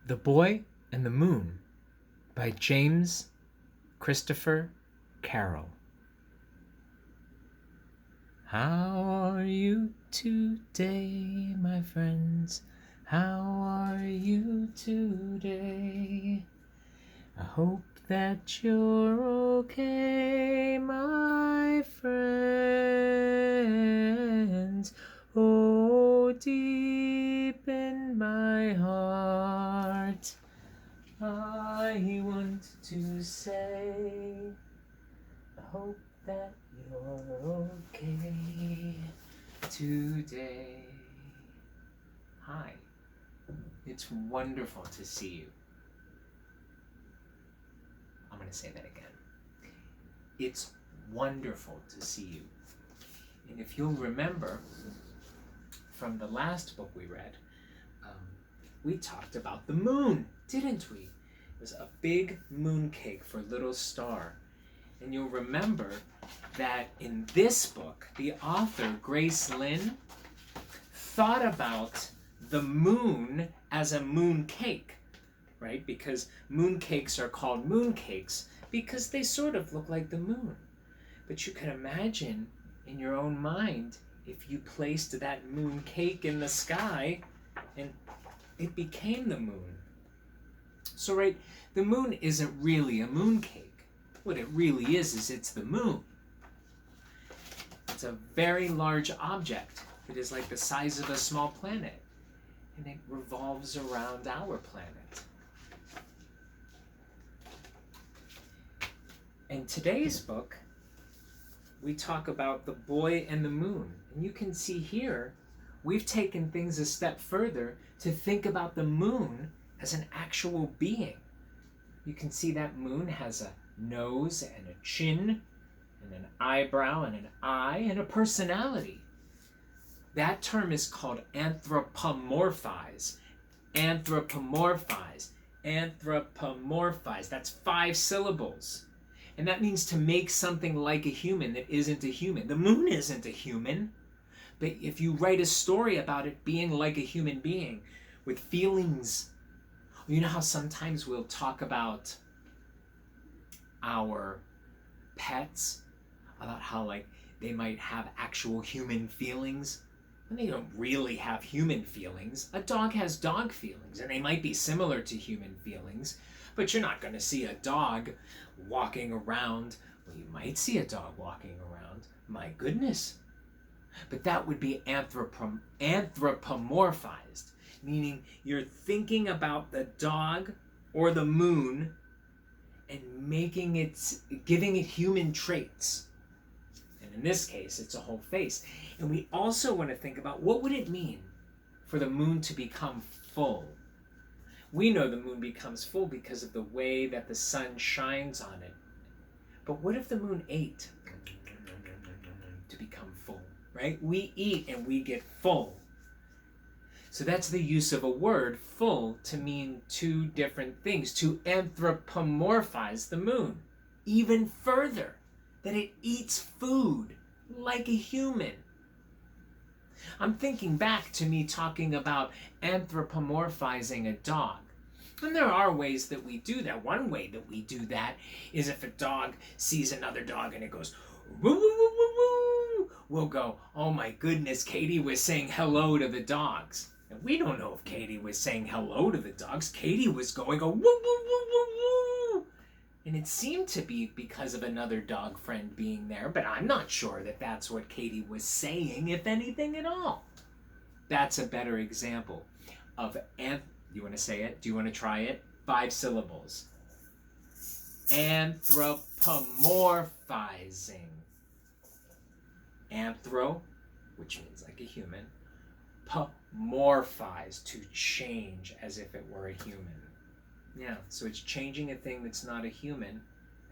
The Boy and the Moon by James Christopher Carroll. How are you today, my friends? How are you today? I hope that you're okay, my friends. Oh, deep in my heart, I want to say, I hope that you're okay today. Hi, it's wonderful to see you. I'm going to say that again. It's wonderful to see you. And if you'll remember from the last book we read, we talked about the moon, didn't we? It was a big moon cake for Little Star. And you'll remember that in this book, the author, Grace Lynn, thought about the moon as a moon cake, right? Because moon cakes are called moon cakes because they sort of look like the moon. But you can imagine in your own mind if you placed that moon cake in the sky and it became the moon. So, right, the moon isn't really a moon cake. What it really is it's the moon. It's a very large object. It is like the size of a small planet, and it revolves around our planet. In today's book, we talk about the boy and the moon. And you can see here, we've taken things a step further to think about the moon as an actual being. You can see that moon has a nose and a chin and an eyebrow and an eye and a personality. That term is called anthropomorphize. Anthropomorphize. Anthropomorphize. That's 5 syllables. And that means to make something like a human that isn't a human. The moon isn't a human. But if you write a story about it being like a human being with feelings, you know how sometimes we'll talk about our pets, about how like they might have actual human feelings, and they don't really have human feelings. A dog has dog feelings, and they might be similar to human feelings, but you're not going to see a dog walking around. Well, you might see a dog walking around. My goodness. But that would be anthropomorphized, meaning you're thinking about the dog or the moon and giving it human traits. And in this case, it's a whole face. And we also want to think about what would it mean for the moon to become full. We know the moon becomes full because of the way that the sun shines on it. But what if the moon ate to become full, right? We eat and we get full. So that's the use of a word, full, to mean 2 different things, to anthropomorphize the moon even further, that it eats food like a human. I'm thinking back to me talking about anthropomorphizing a dog. And there are ways that we do that. One way that we do that is if a dog sees another dog and it goes, woo, woo, woo, woo, woo, we'll go, oh my goodness, Katie was saying hello to the dogs. And we don't know if Katie was saying hello to the dogs. Katie was going, woo, woo, woo, woo, woo. And it seemed to be because of another dog friend being there, but I'm not sure that that's what Katie was saying, if anything at all. That's a better example of you want to say it? Do you want to try it? 5 syllables. Anthropomorphizing. Anthro, which means like a human. Morphize, to change as if it were a human. Yeah, so it's changing a thing that's not a human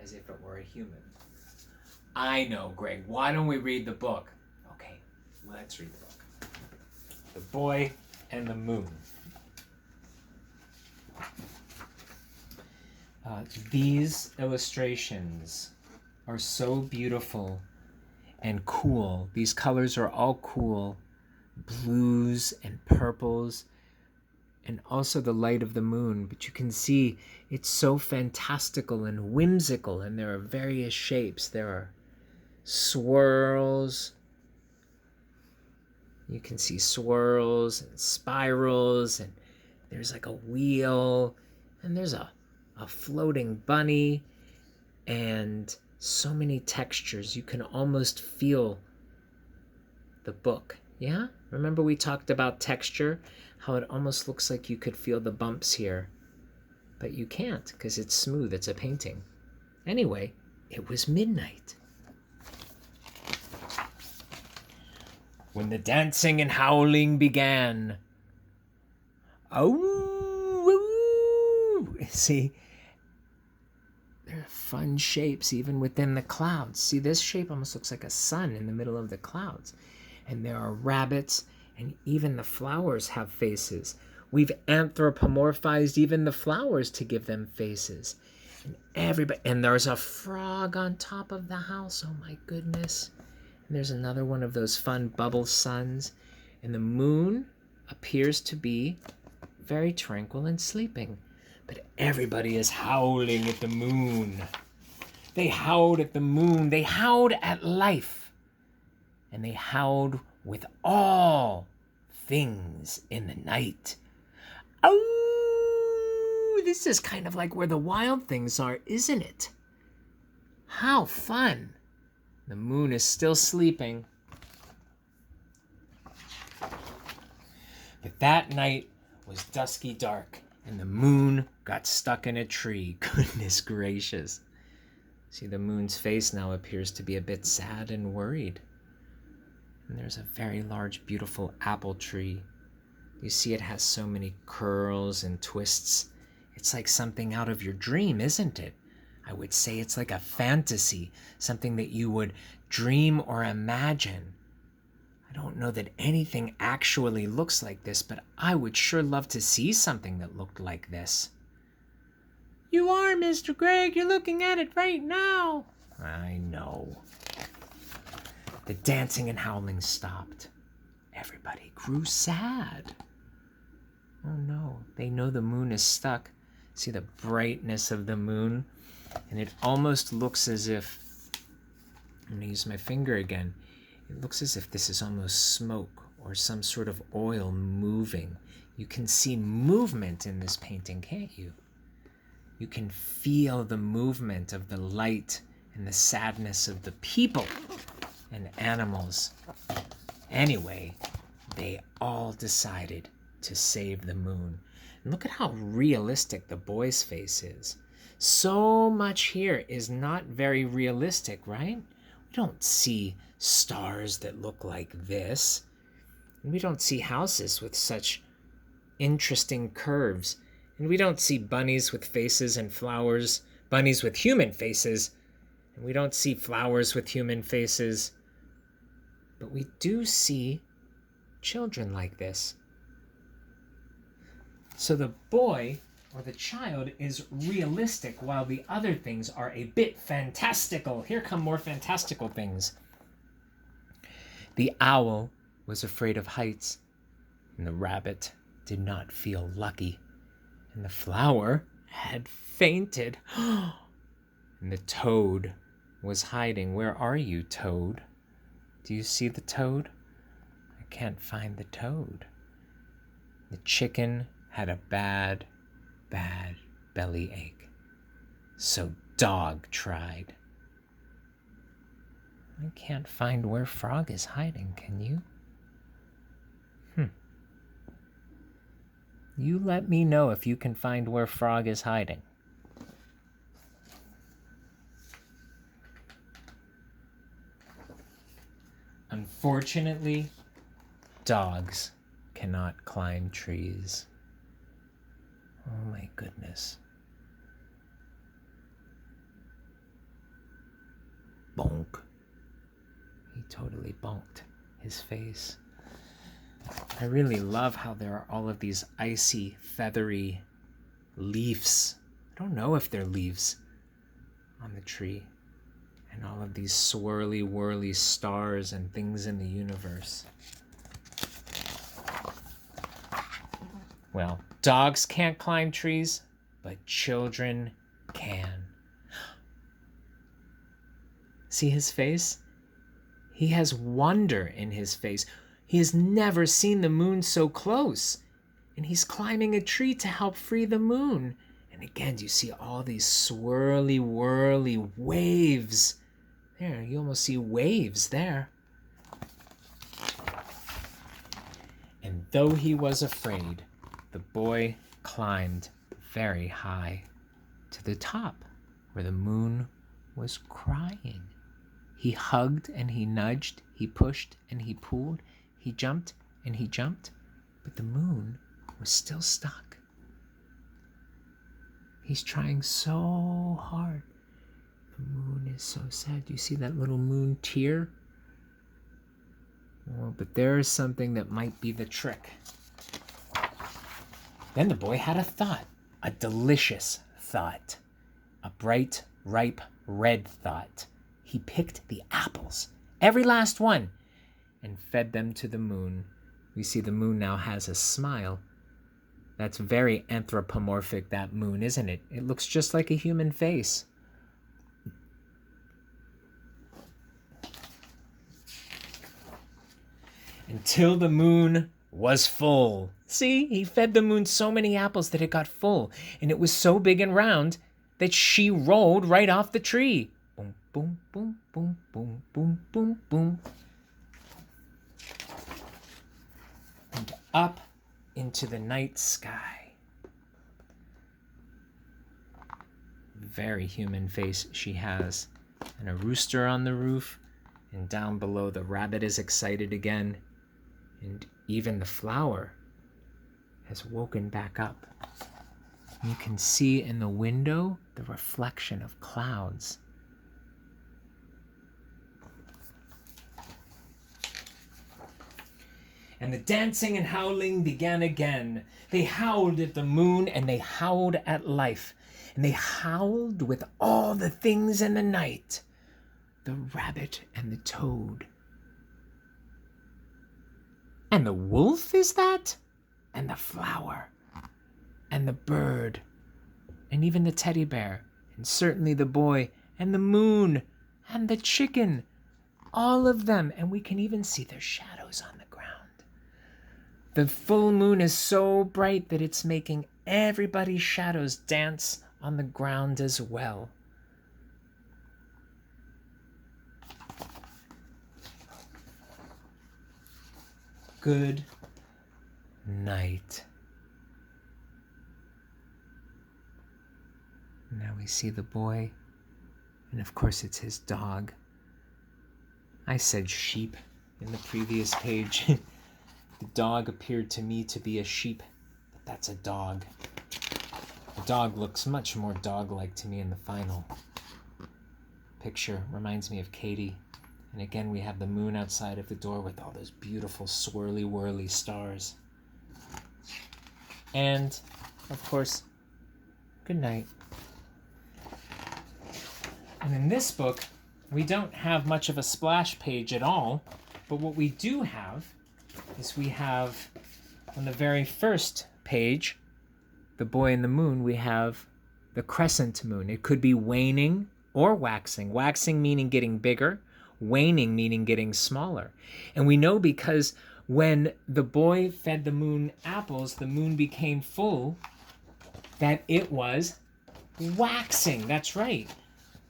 as if it were a human. I know, Greg. Why don't we read the book? Okay, let's read the book. The Boy and the Moon. These illustrations are so beautiful and cool. These colors are all cool. Blues and purples. and also the light of the moon. But you can see it's so fantastical and whimsical, and there are various shapes. There are swirls. You can see swirls and spirals, and there's like a wheel, and there's a floating bunny, and so many textures. You can almost feel the book. Yeah? Remember we talked about texture? How it almost looks like you could feel the bumps here. But you can't, because it's smooth. It's a painting. Anyway, it was midnight. When the dancing and howling began. Oh, see, there are fun shapes even within the clouds. See, this shape almost looks like a sun in the middle of the clouds. And there are rabbits, and even the flowers have faces. We've anthropomorphized even the flowers to give them faces. And there's a frog on top of the house. Oh my goodness. And there's another one of those fun bubble suns. And the moon appears to be very tranquil and sleeping. But everybody is howling at the moon. They howled at the moon. They howled at life. And they howled with all things in the night. Oh, this is kind of like where the wild things are, isn't it? How fun. The moon is still sleeping. But that night was dusky dark, and the moon got stuck in a tree. Goodness gracious. See, the moon's face now appears to be a bit sad and worried. And there's a very large, beautiful apple tree. You see it has so many curls and twists. It's like something out of your dream, isn't it? I would say it's like a fantasy, something that you would dream or imagine. I don't know that anything actually looks like this, but I would sure love to see something that looked like this. You are, Mr. Gregg. You're looking at it right now. I know. The dancing and howling stopped. Everybody grew sad. Oh no, they know the moon is stuck. See the brightness of the moon? And it almost looks as if, I'm going to use my finger again, it looks as if this is almost smoke or some sort of oil moving. You can see movement in this painting, can't you? You can feel the movement of the light and the sadness of the people and animals. Anyway, they all decided to save the moon. And look at how realistic the boy's face is. So much here is not very realistic, right? We don't see stars that look like this. And we don't see houses with such interesting curves. And we don't see bunnies with faces and flowers, bunnies with human faces. And we don't see flowers with human faces. But we do see children like this. So the boy or the child is realistic while the other things are a bit fantastical. Here come more fantastical things. The owl was afraid of heights, and the rabbit did not feel lucky, and the flower had fainted. And the toad was hiding. Where are you, toad? Do you see the toad? I can't find the toad. The chicken had a bad bellyache. So dog tried. I can't find where frog is hiding, can you? You let me know if you can find where frog is hiding. Unfortunately, dogs cannot climb trees. Oh my goodness. Bonk. He totally bonked his face. I really love how there are all of these icy, feathery leaves. I don't know if they're leaves on the tree. And all of these swirly, whirly stars and things in the universe. Well, dogs can't climb trees, but children can. See his face? He has wonder in his face. He has never seen the moon so close. And he's climbing a tree to help free the moon. And again, you see all these swirly, whirly waves. There, you almost see waves there. And though he was afraid, the boy climbed very high to the top where the moon was crying. He hugged and he nudged, he pushed and he pulled, he jumped and he jumped, but the moon was still stuck. He's trying so hard. The moon is so sad. Do you see that little moon tear? Oh, but there is something that might be the trick. Then the boy had a thought, a delicious thought, a bright, ripe, red thought. He picked the apples, every last one, and fed them to the moon. We see the moon now has a smile. That's very anthropomorphic, that moon, isn't it? It looks just like a human face. Until the moon was full. See, he fed the moon so many apples that it got full, and it was so big and round that she rolled right off the tree. Boom, boom, boom, boom, boom, boom, boom, boom. And up into the night sky. Very human face she has. And a rooster on the roof. And down below the rabbit is excited again. And even the flower has woken back up. You can see in the window the reflection of clouds. And the dancing and howling began again. They howled at the moon and they howled at life. And they howled with all the things in the night. The rabbit and the toad. And the wolf is that? And the flower. And the bird. And even the teddy bear. And certainly the boy. And the moon. And the chicken. All of them. And we can even see their shadows on the ground. The full moon is so bright that it's making everybody's shadows dance on the ground as well. Good night. Now we see the boy, and of course it's his dog. I said sheep in the previous page. The dog appeared to me to be a sheep, but that's a dog. The dog looks much more dog-like to me in the final picture. Reminds me of Katie. And again, we have the moon outside of the door with all those beautiful swirly, whirly stars. And, of course, good night. And in this book, we don't have much of a splash page at all, but what we do have is we have, on the very first page, The Boy and the Moon, we have the crescent moon. It could be waning or waxing. Waxing meaning getting bigger, waning meaning getting smaller. And we know because when the boy fed the moon apples, the moon became full, that it was waxing. That's right.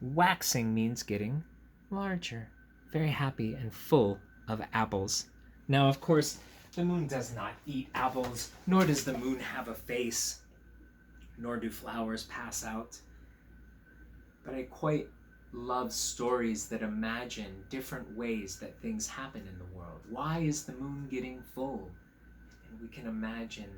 Waxing means getting larger. Very happy and full of apples. Now, of course, the moon does not eat apples, nor does the moon have a face, nor do flowers pass out. But I quite love stories that imagine different ways that things happen in the world. Why is the moon getting full? And we can imagine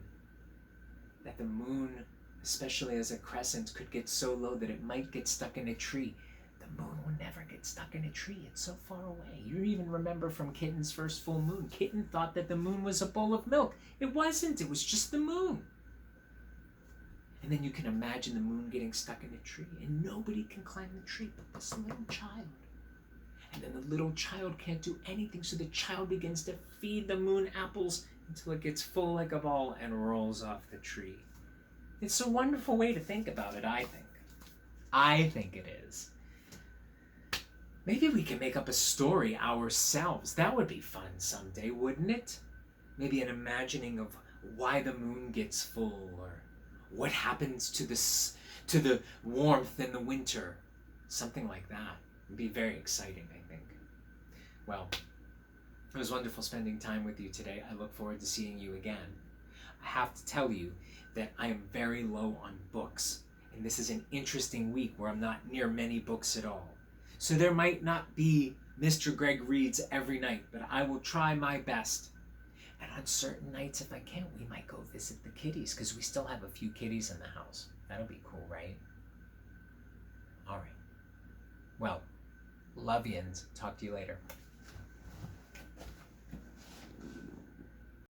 that the moon, especially as a crescent, could get so low that it might get stuck in a tree. The moon will never get stuck in a tree. It's so far away. You even remember from Kitten's first full moon. Kitten thought that the moon was a bowl of milk. It wasn't. It was just the moon. And then you can imagine the moon getting stuck in a tree, and nobody can climb the tree but this little child. And then the little child can't do anything, so the child begins to feed the moon apples until it gets full like a ball and rolls off the tree. It's a wonderful way to think about it, I think. I think it is. Maybe we can make up a story ourselves. That would be fun someday, wouldn't it? Maybe an imagining of why the moon gets full, or what happens to the warmth in the winter. Something like that. It'd be very exciting, I think. Well, it was wonderful spending time with you today. I look forward to seeing you again. I have to tell you that I am very low on books, and this is an interesting week where I'm not near many books at all. So there might not be Mr. Greg Reads every night, but I will try my best. And on certain nights, if I can, we might go visit the kitties, because we still have a few kitties in the house. That'll be cool, right? All right. Well, love you, and talk to you later.